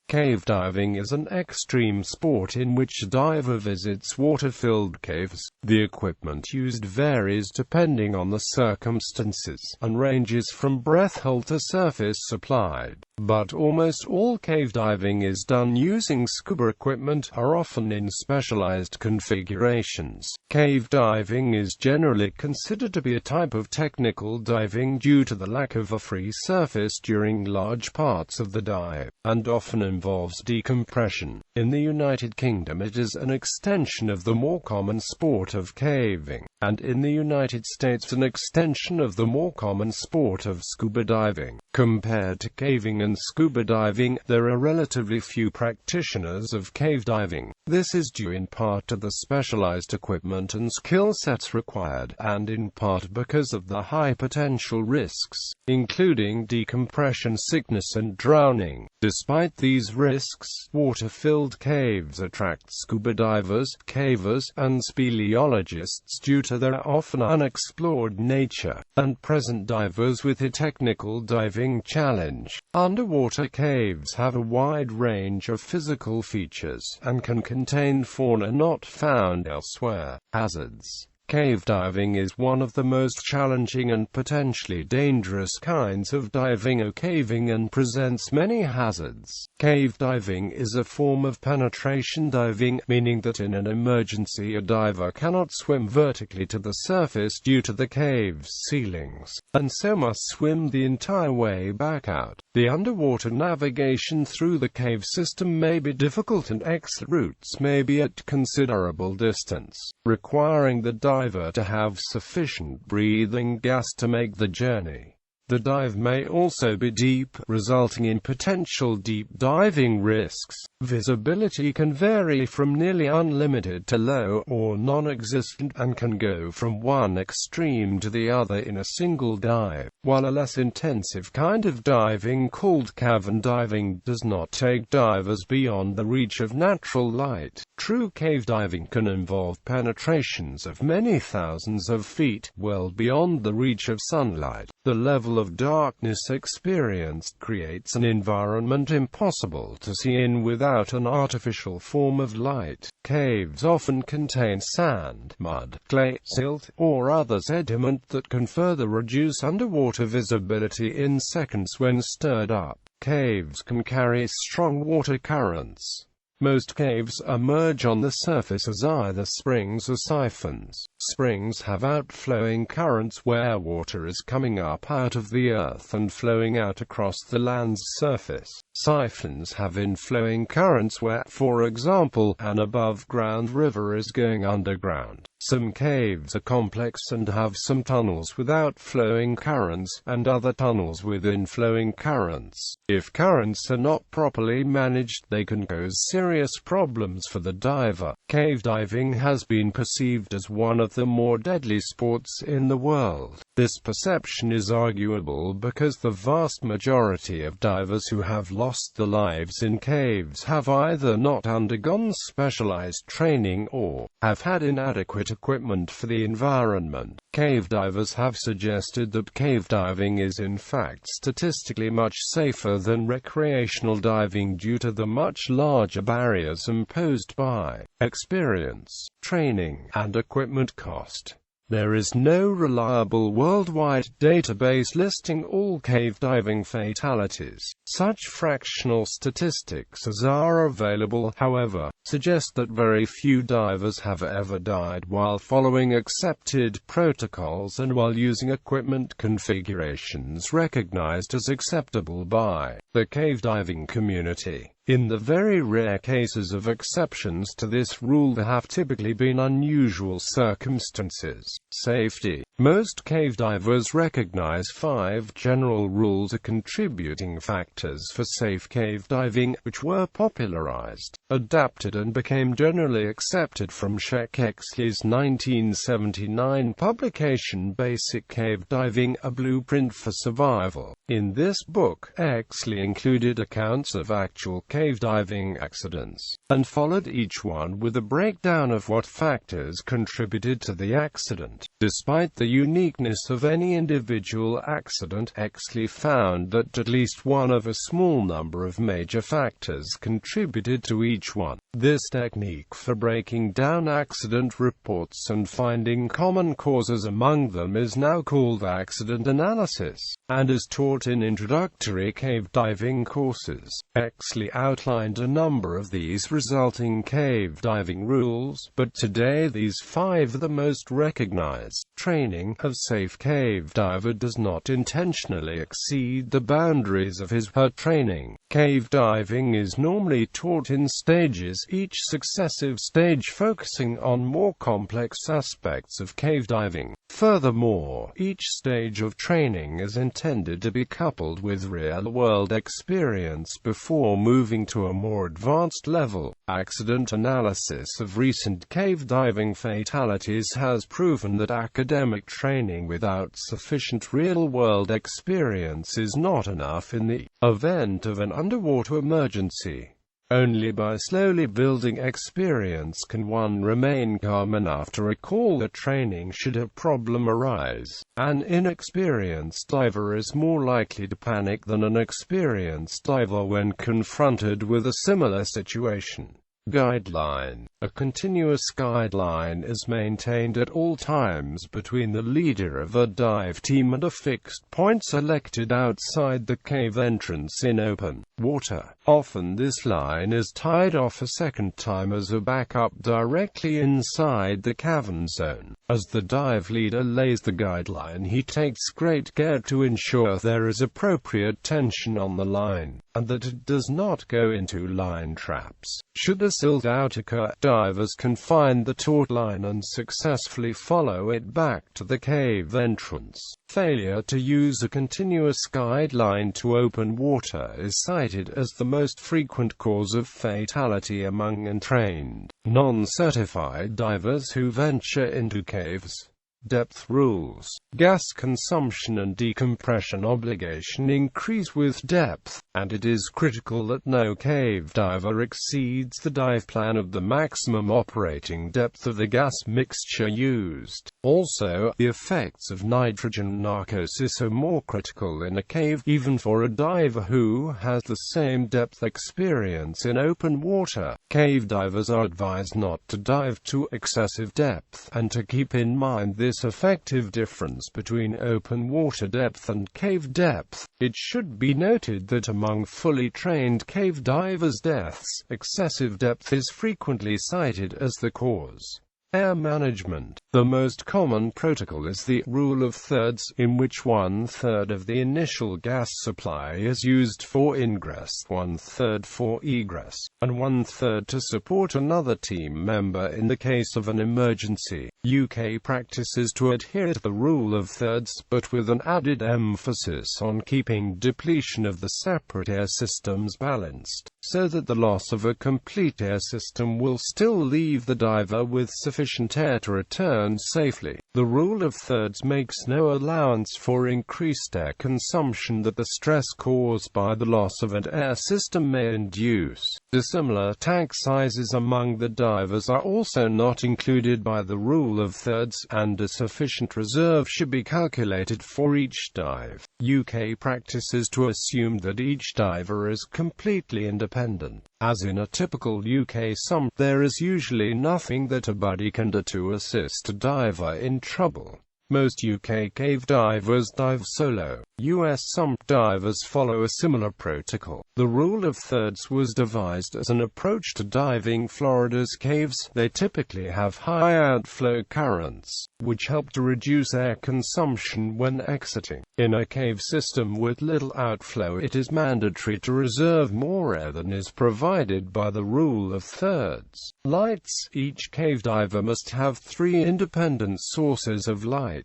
Cave diving is an extreme sport in which a diver visits water-filled caves. The equipment used varies depending on the circumstances, and ranges from breath-hold to surface supplied. But almost all cave diving is done using scuba equipment, are often in specialized configurations. Cave diving is generally considered to be a type of technical diving due to the lack of a free surface during large parts of the dive, and often involves decompression. In the United Kingdom it is an extension of the more common sport of caving, and in the United States an extension of the more common sport of scuba diving. Compared to caving and scuba diving, there are relatively few practitioners of cave diving. This is due in part to the specialized equipment and skill sets required, and in part because of the high potential risks, including decompression sickness and drowning. Despite these risks, water-filled caves attract scuba divers, cavers, and speleologists due to their often unexplored nature, and present divers with a technical diving challenge. Underwater caves have a wide range of physical features, and can contain fauna not found elsewhere. Hazards. Cave diving is one of the most challenging and potentially dangerous kinds of diving or caving and presents many hazards. Cave diving is a form of penetration diving, meaning that in an emergency a diver cannot swim vertically to the surface due to the cave's ceilings, and so must swim the entire way back out. The underwater navigation through the cave system may be difficult and exit routes may be at considerable distance, requiring the diver to have sufficient breathing gas to make the journey. The dive may also be deep, resulting in potential deep diving risks. Visibility can vary from nearly unlimited to low or non-existent, and can go from one extreme to the other in a single dive, while a less intensive kind of diving called cavern diving does not take divers beyond the reach of natural light. True cave diving can involve penetrations of many thousands of feet, well beyond the reach of sunlight. The level of darkness experienced creates an environment impossible to see in without an artificial form of light. Caves often contain sand, mud, clay, silt, or other sediment that can further reduce underwater visibility in seconds when stirred up. Caves can carry strong water currents. Most caves emerge on the surface as either springs or siphons. Springs have outflowing currents where water is coming up out of the earth and flowing out across the land's surface. Siphons have inflowing currents where, for example, an above-ground river is going underground. Some caves are complex and have some tunnels with outflowing currents, and other tunnels with inflowing currents. If currents are not properly managed, they can cause serious problems for the diver. Cave diving has been perceived as one of the more deadly sports in the world. This perception is arguable because the vast majority of divers who have lost their lives in caves have either not undergone specialized training or have had inadequate equipment for the environment. Cave divers have suggested that cave diving is in fact statistically much safer than recreational diving due to the much larger barriers imposed by experience, training, and equipment cost. There is no reliable worldwide database listing all cave diving fatalities. Such fractional statistics as are available, however, suggest that very few divers have ever died while following accepted protocols and while using equipment configurations recognized as acceptable by the cave diving community. In the very rare cases of exceptions to this rule, there have typically been unusual circumstances. Safety. Most cave divers recognize 5 general rules or contributing factors for safe cave diving, which were popularized, adapted accident became generally accepted from Exley's 1979 publication Basic Cave Diving: A Blueprint for Survival. In this book, Exley included accounts of actual cave diving accidents, and followed each one with a breakdown of what factors contributed to the accident. Despite the uniqueness of any individual accident, Exley found that at least one of a small number of major factors contributed to each one. This technique for breaking down accident reports and finding common causes among them is now called accident analysis, and is taught in introductory cave diving courses. Exley outlined a number of these resulting cave diving rules, but today these 5 are the most recognized. Training of safe cave diver does not intentionally exceed the boundaries of his/her training. Cave diving is normally taught in stages, each successive stage focusing on more complex aspects of cave diving. Furthermore, each stage of training is intended to be coupled with real-world experience before moving to a more advanced level. Accident analysis of recent cave diving fatalities has proven that academic training without sufficient real-world experience is not enough in the event of an underwater emergency. Only by slowly building experience can one remain calm enough to recall that training should a problem arise. An inexperienced diver is more likely to panic than an experienced diver when confronted with a similar situation. Guideline. A continuous guideline is maintained at all times between the leader of a dive team and a fixed point selected outside the cave entrance in open water. Often this line is tied off a second time as a backup directly inside the cavern zone. As the dive leader lays the guideline, he takes great care to ensure there is appropriate tension on the line, and that it does not go into line traps. Should a silt-out occur, divers can find the taut line and successfully follow it back to the cave entrance. Failure to use a continuous guideline to open water is cited as the most frequent cause of fatality among untrained, non-certified divers who venture into caves. Depth rules. Gas consumption and decompression obligation increase with depth, and it is critical that no cave diver exceeds the dive plan of the maximum operating depth of the gas mixture used. Also, the effects of nitrogen narcosis are more critical in a cave, even for a diver who has the same depth experience in open water. Cave divers are advised not to dive to excessive depth, and to keep in mind this effective difference between open water depth and cave depth. It should be noted that among fully trained cave divers' deaths, excessive depth is frequently cited as the cause. Air management. The most common protocol is the rule of thirds, in which 1/3 of the initial gas supply is used for ingress, 1/3 for egress, and 1/3 to support another team member in the case of an emergency. UK practices to adhere to the rule of thirds, but with an added emphasis on keeping depletion of the separate air systems balanced, so that the loss of a complete air system will still leave the diver with sufficient air to return safely. The rule of thirds makes no allowance for increased air consumption that the stress caused by the loss of an air system may induce. Dissimilar tank sizes among the divers are also not included by the rule of thirds, and a sufficient reserve should be calculated for each dive. UK practices to assume that each diver is completely independent. As in a typical UK sump, there is usually nothing that a buddy can do to assist a diver in trouble. Most UK cave divers dive solo. US sump divers follow a similar protocol. The rule of thirds was devised as an approach to diving Florida's caves. They typically have high outflow currents, which help to reduce air consumption when exiting. In a cave system with little outflow, it is mandatory to reserve more air than is provided by the rule of thirds. Lights. Each cave diver must have 3 independent sources of light.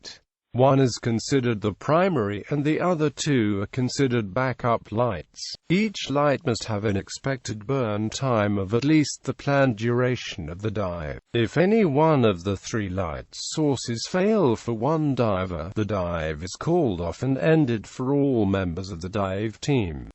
One is considered the primary and the other two are considered backup lights. Each light must have an expected burn time of at least the planned duration of the dive. If any one of the three light sources fail for one diver, the dive is called off and ended for all members of the dive team.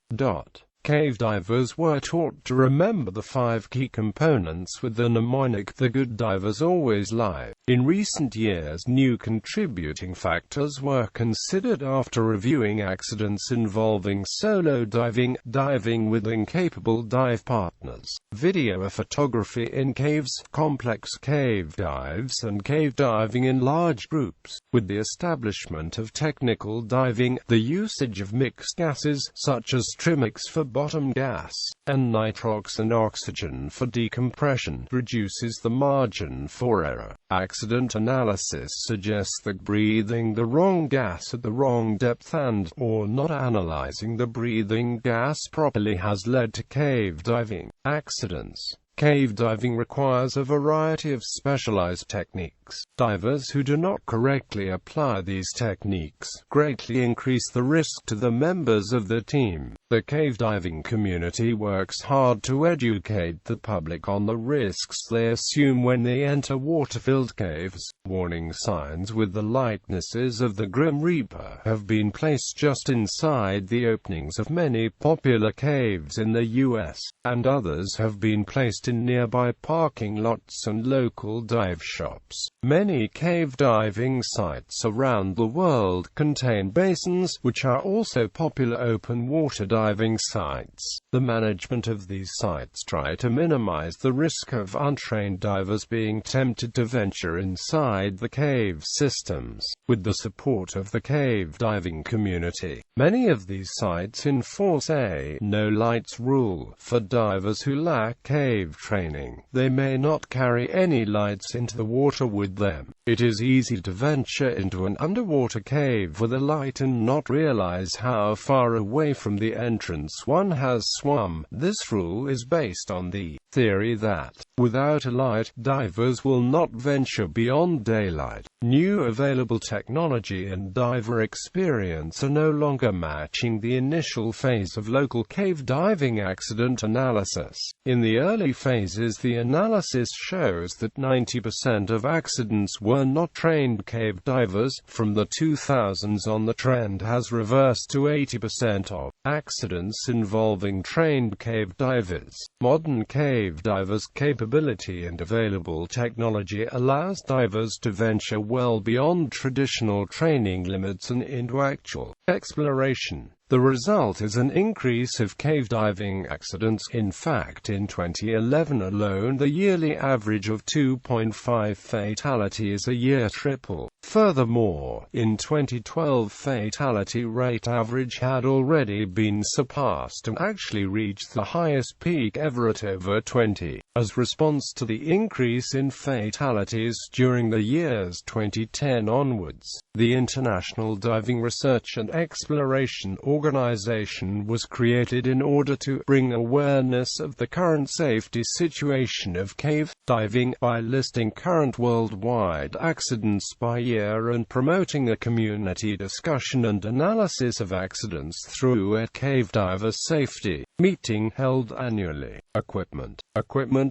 Cave divers were taught to remember the 5 key components with the mnemonic, "The good divers always lie." In recent years, new contributing factors were considered after reviewing accidents involving solo diving, diving with incapable dive partners, video photography in caves, complex cave dives, and cave diving in large groups. With the establishment of technical diving, the usage of mixed gases, such as trimix for bottom gas, and nitrox and oxygen for decompression, reduces the margin for error. Accident analysis suggests that breathing the wrong gas at the wrong depth or not analyzing the breathing gas properly has led to cave diving accidents. Cave diving requires a variety of specialized techniques. Divers who do not correctly apply these techniques greatly increase the risk to the members of the team. The cave diving community works hard to educate the public on the risks they assume when they enter water-filled caves. Warning signs with the likenesses of the Grim Reaper have been placed just inside the openings of many popular caves in the US, and others have been placed in nearby parking lots and local dive shops. Many cave diving sites around the world contain basins, which are also popular open water diving sites. The management of these sites try to minimize the risk of untrained divers being tempted to venture inside the cave systems. With the support of the cave diving community, many of these sites enforce a no lights rule for divers who lack cave training. They may not carry any lights into the water with them. It is easy to venture into an underwater cave with a light and not realize how far away from the entrance one has swum. This rule is based on the theory that, without a light, divers will not venture beyond daylight. New available technology and diver experience are no longer matching the initial phase of local cave diving accident analysis. In the early phases, the analysis shows that 90% of accidents were not trained cave divers. From the 2000s on, the trend has reversed to 80% of accidents involving trained cave divers. Modern cave divers' capability and available technology allows divers to venture well beyond traditional training limits and into actual exploration. The result is an increase of cave diving accidents. In fact, in 2011 alone, the yearly average of 2.5 fatalities a year tripled. Furthermore, in 2012, fatality rate average had already been surpassed and actually reached the highest peak ever at over 20. As response to the increase in fatalities during the years 2010 onwards, the International Diving Research and Exploration Organization was created in order to bring awareness of the current safety situation of cave diving by listing current worldwide accidents by year and promoting a community discussion and analysis of accidents through a cave diver safety meeting held annually. Equipment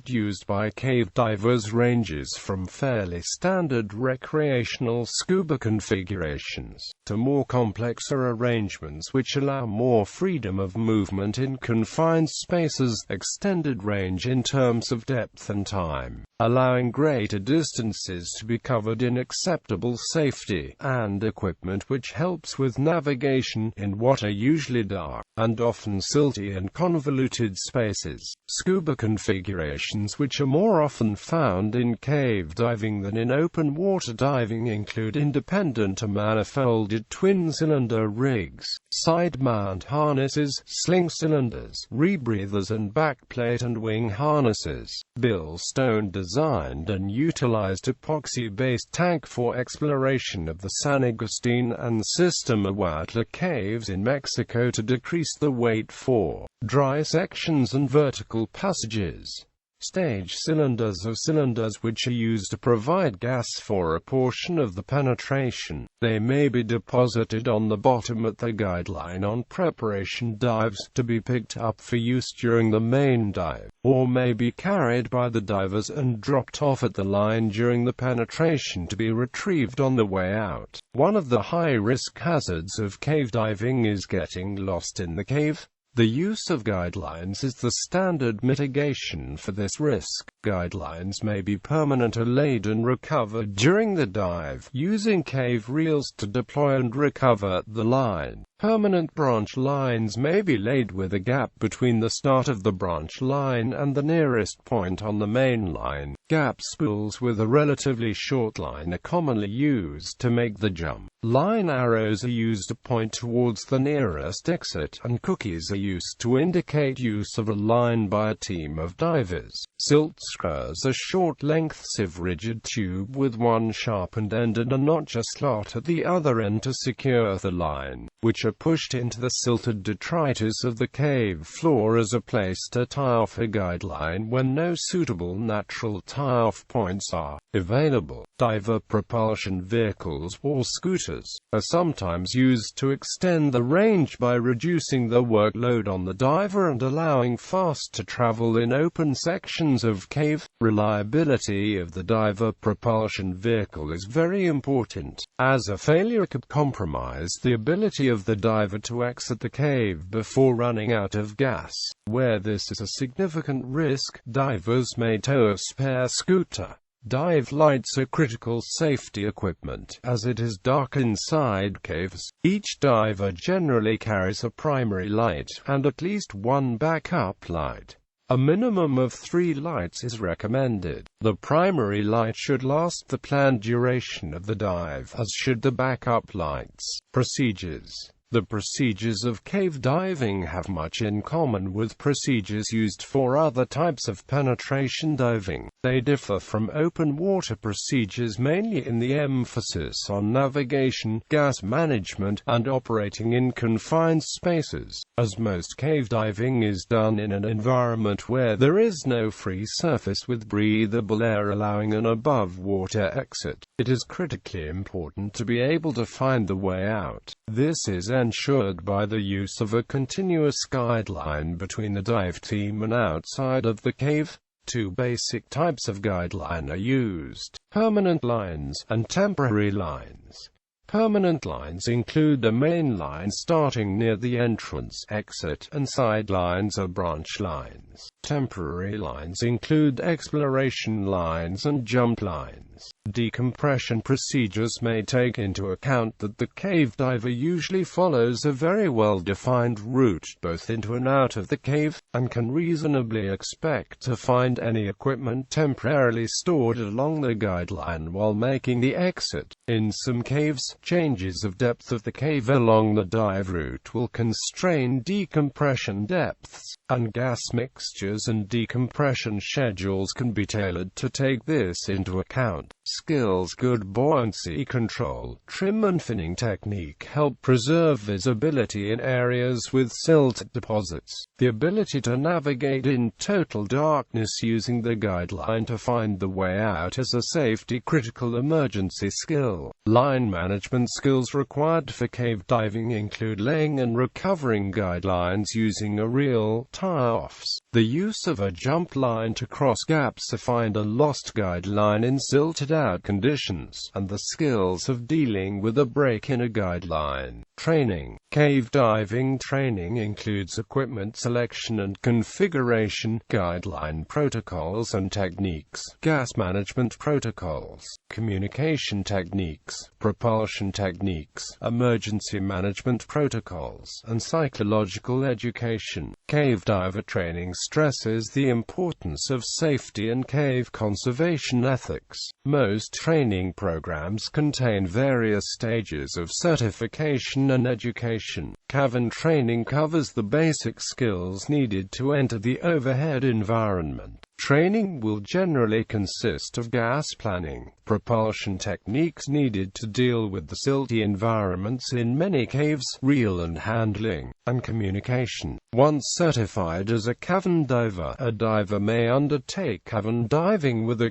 used by cave divers ranges from fairly standard recreational scuba configurations to more complex arrangements which allow more freedom of movement in confined spaces, extended range in terms of depth and time, allowing greater distances to be covered in acceptable safety, and equipment which helps with navigation in what are usually dark and often silty and convoluted spaces. Scuba configurations which are more often found in cave diving than in open water diving include independent or manifolded twin-cylinder rigs, side-mount harnesses, sling cylinders, rebreathers and backplate and wing harnesses. Bill Stone designed and utilized epoxy-based tank for exploration of the San Agustin and Sistema Huatla caves in Mexico to decrease the weight for dry sections and vertical passages. Stage cylinders are cylinders which are used to provide gas for a portion of the penetration. They may be deposited on the bottom at the guideline on preparation dives, to be picked up for use during the main dive, or may be carried by the divers and dropped off at the line during the penetration to be retrieved on the way out. One of the high-risk hazards of cave diving is getting lost in the cave. The use of guidelines is the standard mitigation for this risk. Guidelines may be permanent or laid and recovered during the dive, using cave reels to deploy and recover the line. Permanent branch lines may be laid with a gap between the start of the branch line and the nearest point on the main line. Gap spools with a relatively short line are commonly used to make the jump. Line arrows are used to point towards the nearest exit, and cookies are used to indicate use of a line by a team of divers. Silt screws are short lengths of rigid tube with one sharpened end and a notch slot at the other end to secure the line, which are pushed into the silted detritus of the cave floor as a place to tie off a guideline when no suitable natural tie-off points are available. Diver propulsion vehicles, or scooters, are sometimes used to extend the range by reducing the workload on the diver and allowing fast to travel in open sections of cave. Reliability of the diver propulsion vehicle is very important, as a failure could compromise the ability of the diver to exit the cave before running out of gas. Where this is a significant risk, divers may tow a spare scooter. Dive lights are critical safety equipment, as it is dark inside caves. Each diver generally carries a primary light, and at least one backup light. A minimum of 3 lights is recommended. The primary light should last the planned duration of the dive, as should the backup lights. Procedures. The procedures of cave diving have much in common with procedures used for other types of penetration diving. They differ from open water procedures mainly in the emphasis on navigation, gas management, and operating in confined spaces, as most cave diving is done in an environment where there is no free surface with breathable air allowing an above-water exit. It is critically important to be able to find the way out. This is ensured by the use of a continuous guideline between the dive team and outside of the cave. 2 basic types of guideline are used: permanent lines and temporary lines. Permanent lines include a main line starting near the entrance, exit, and side lines or branch lines. Temporary lines include exploration lines and jump lines. Decompression procedures may take into account that the cave diver usually follows a very well-defined route both into and out of the cave, and can reasonably expect to find any equipment temporarily stored along the guideline while making the exit. In some caves, changes of depth of the cave along the dive route will constrain decompression depths, and gas mixtures and decompression schedules can be tailored to take this into account. Skills: good buoyancy control, trim and finning technique help preserve visibility in areas with silt deposits. The ability to navigate in total darkness using the guideline to find the way out is a safety-critical emergency skill. Line management skills required for cave diving include laying and recovering guidelines using a reel, tie-offs, the use of a jump line to cross gaps to find a lost guideline in silted-out conditions, and the skills of dealing with a break in a guideline. Training. Cave diving training includes equipment selection and configuration, guideline protocols and techniques, gas management protocols, communication techniques, propulsion techniques, emergency management protocols, and psychological education. Cave diver training stresses the importance of safety and cave conservation ethics. Most training programs contain various stages of certification and education. Cavern training covers the basic skills needed to enter the overhead environment. Training will generally consist of gas planning, propulsion techniques needed to deal with the silty environments in many caves, reel and handling, and communication. Once certified as a cavern diver, a diver may undertake cavern diving with a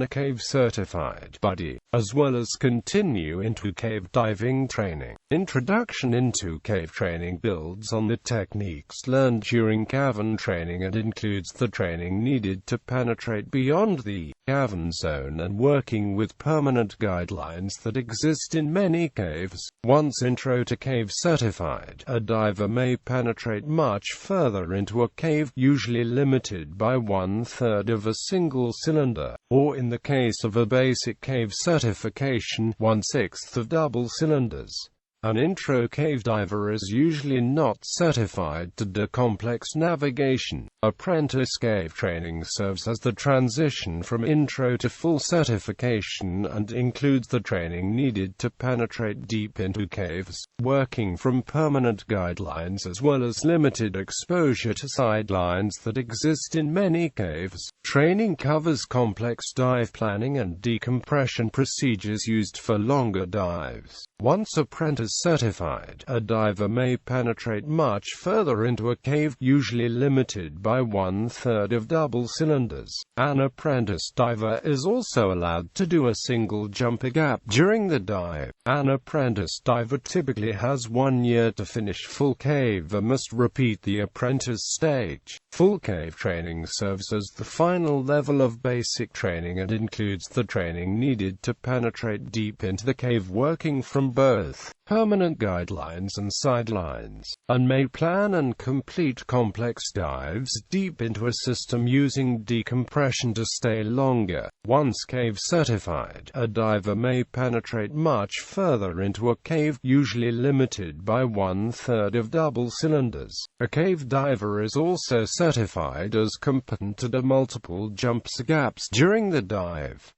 cave certified buddy, as well as continue into cave diving training. Introduction into cave training builds on the techniques learned during cavern training and includes the training needed to penetrate beyond the cavern zone and working with permanent guidelines that exist in many caves. Once intro to cave certified, a diver may penetrate much further into a cave, usually limited by 1/3 of a single cylinder, or in the case of a basic cave certification, 1/6 of double cylinders. An intro cave diver is usually not certified to do complex navigation. Apprentice cave training serves as the transition from intro to full certification and includes the training needed to penetrate deep into caves, working from permanent guidelines as well as limited exposure to sidelines that exist in many caves. Training covers complex dive planning and decompression procedures used for longer dives. Once apprentice certified, a diver may penetrate much further into a cave, usually limited by 1/3 of double cylinders. An apprentice diver is also allowed to do a single jumper gap during the dive. An apprentice diver typically has 1 year to finish full cave and must repeat the apprentice stage. Full cave training serves as the final level of basic training and includes the training needed to penetrate deep into the cave, working from both permanent guidelines and sidelines, and may plan and complete complex dives deep into a system using decompression to stay longer. Once cave certified, a diver may penetrate much further into a cave, usually limited by 1/3 of double cylinders. A cave diver is also certified as competent to do multiple jumps gaps during the dive.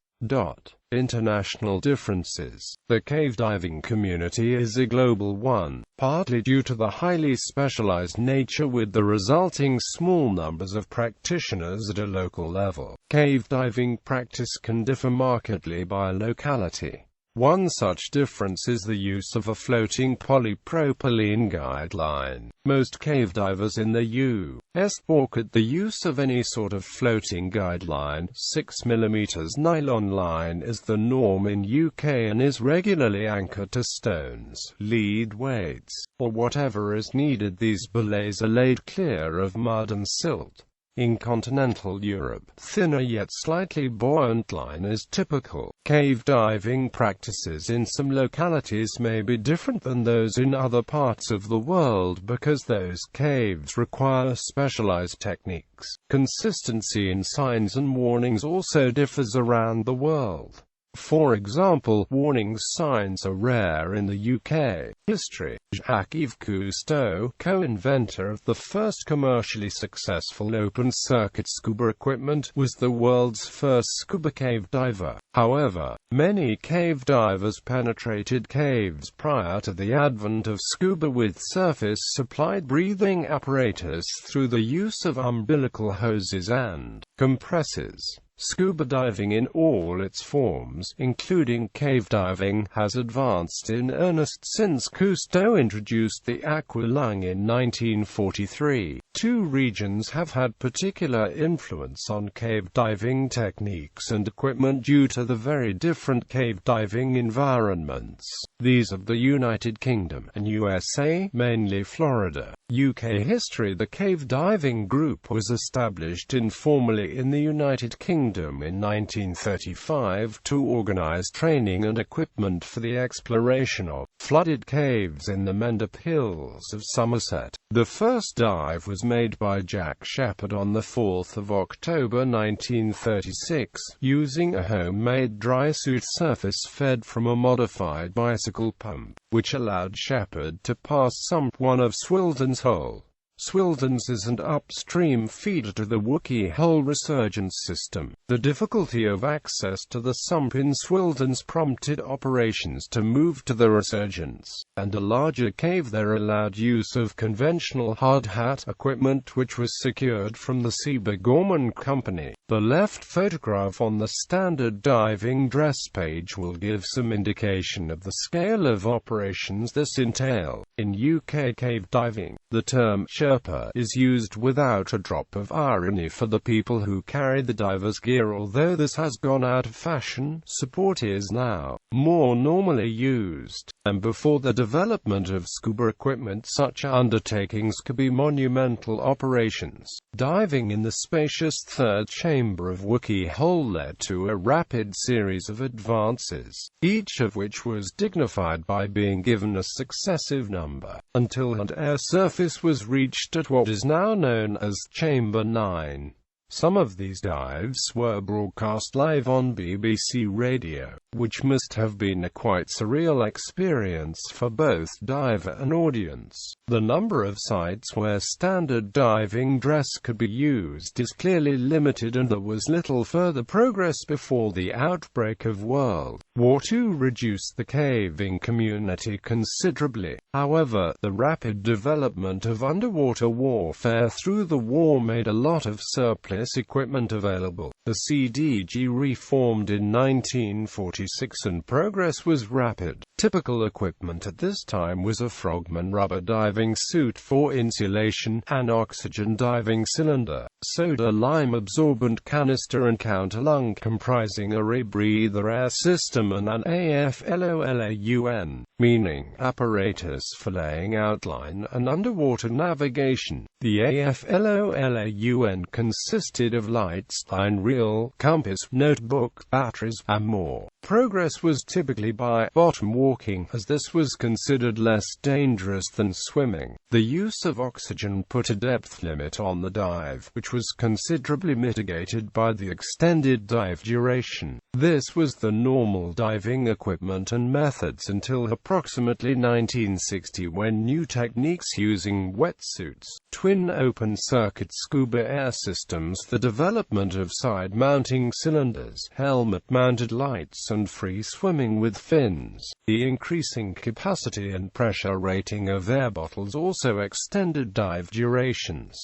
International differences. The cave diving community is a global one, partly due to the highly specialized nature with the resulting small numbers of practitioners at a local level. Cave diving practice can differ markedly by locality. One such difference is the use of a floating polypropylene guideline. Most cave divers in the U.S. balk at the use of any sort of floating guideline. 6 mm nylon line is the norm in UK and is regularly anchored to stones, lead weights, or whatever is needed. These belays are laid clear of mud and silt. In continental Europe, thinner yet slightly buoyant line is typical. Cave diving practices in some localities may be different than those in other parts of the world because those caves require specialized techniques. Consistency in signs and warnings also differs around the world. For example, warning signs are rare in the UK. History. Jacques-Yves Cousteau, co-inventor of the first commercially successful open-circuit scuba equipment, was the world's first scuba cave diver. However, many cave divers penetrated caves prior to the advent of scuba with surface-supplied breathing apparatus through the use of umbilical hoses and compressors. Scuba diving in all its forms, including cave diving, has advanced in earnest since Cousteau introduced the aqualung in 1943. Two regions have had particular influence on cave diving techniques and equipment due to the very different cave diving environments. These are the United Kingdom and USA, mainly Florida. UK history. The cave diving group was established informally in the United Kingdom in 1935 to organize training and equipment for the exploration of flooded caves in the Mendip Hills of Somerset. The first dive was made by Jack Shepherd on the 4th of October 1936, using a homemade dry suit surface fed from a modified bicycle pump, which allowed Shepherd to pass sump 1 of Swilden's Hole. Swildens is an upstream feeder to the Wookey Hole resurgence system. The difficulty of access to the sump in Swildens prompted operations to move to the resurgence, and a larger cave there allowed use of conventional hard hat equipment which was secured from the Sieber Gorman Company. The left photograph on the standard diving dress page will give some indication of the scale of operations this entail. In UK cave diving, the term Sherpa is used without a drop of irony for the people who carry the diver's gear. Although this has gone out of fashion, support is now more normally used, and before the development of scuba equipment such undertakings could be monumental operations. Diving in the spacious third chamber of Wookey Hole led to a rapid series of advances, each of which was dignified by being given a successive number, until an air surface was reached at what is now known as Chamber 9. Some of these dives were broadcast live on BBC Radio, which must have been a quite surreal experience for both diver and audience. The number of sites where standard diving dress could be used is clearly limited, and there was little further progress before the outbreak of World War II reduced the caving community considerably. However, the rapid development of underwater warfare through the war made a lot of surplus equipment available. The CDG reformed in 1946 and progress was rapid. Typical equipment at this time was a Frogman rubber diving suit for insulation, an oxygen diving cylinder, soda lime absorbent canister and counterlung comprising a rebreather air system, and an AFLOLAUN, meaning apparatus for laying outline and underwater navigation. The AFLOLAUN consisted of lights, line reel, compass, notebook, batteries, and more. Progress was typically by bottom walking, as this was considered less dangerous than swimming. The use of oxygen put a depth limit on the dive, which was considerably mitigated by the extended dive duration. This was the normal diving equipment and methods until approximately 1960, when new techniques using wetsuits, twin open-circuit scuba air systems, the development of side-mounting cylinders, helmet-mounted lights, and free swimming with fins. The increasing capacity and pressure rating of air bottles also extended dive durations.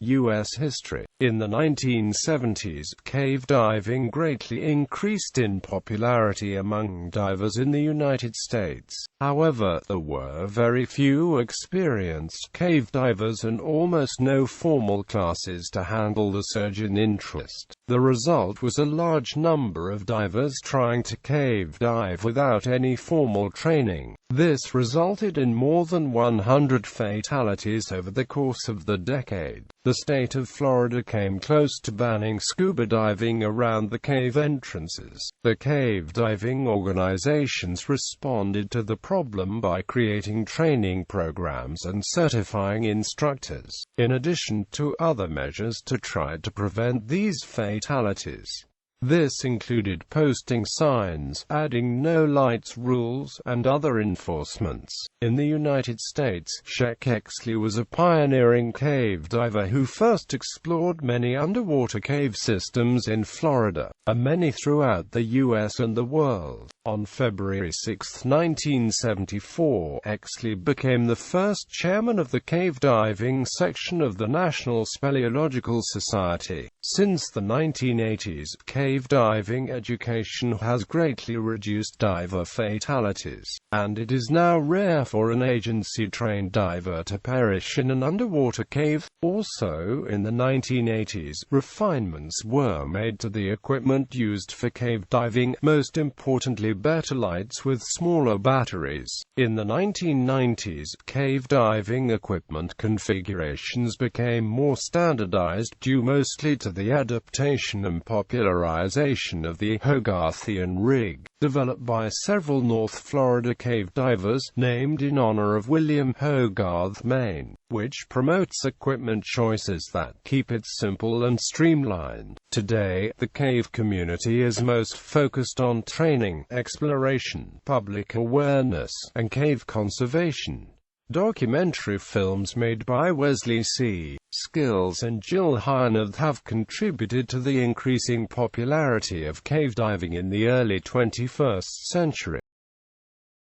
U.S. history. In the 1970s, cave diving greatly increased in popularity among divers in the United States. However, there were very few experienced cave divers and almost no formal classes to handle the surge in interest. The result was a large number of divers trying to cave dive without any formal training. This resulted in more than 100 fatalities over the course of the decade. The state of Florida came close to banning scuba diving around the cave entrances. The cave diving organizations responded to the problem by creating training programs and certifying instructors, in addition to other measures to try to prevent these fatalities. This included posting signs, adding no lights rules, and other enforcements. In the United States, Shek Exley was a pioneering cave diver who first explored many underwater cave systems in Florida, and many throughout the U.S. and the world. On February 6, 1974, Exley became the first chairman of the cave diving section of the National Speleological Society. Since the 1980s, cave diving education has greatly reduced diver fatalities, and it is now rare for an agency-trained diver to perish in an underwater cave. Also, in the 1980s, refinements were made to the equipment used for cave diving, most importantly better lights with smaller batteries. In the 1990s, cave diving equipment configurations became more standardized due mostly to the adaptation and popularization of the Hogarthian rig, developed by several North Florida cave divers, named in honor of William Hogarth, Maine, which promotes equipment choices that keep it simple and streamlined. Today, the cave community is most focused on training, exploration, public awareness, and cave conservation. Documentary films made by Wesley C. Skills and Jill Harnath have contributed to the increasing popularity of cave diving in the early 21st century.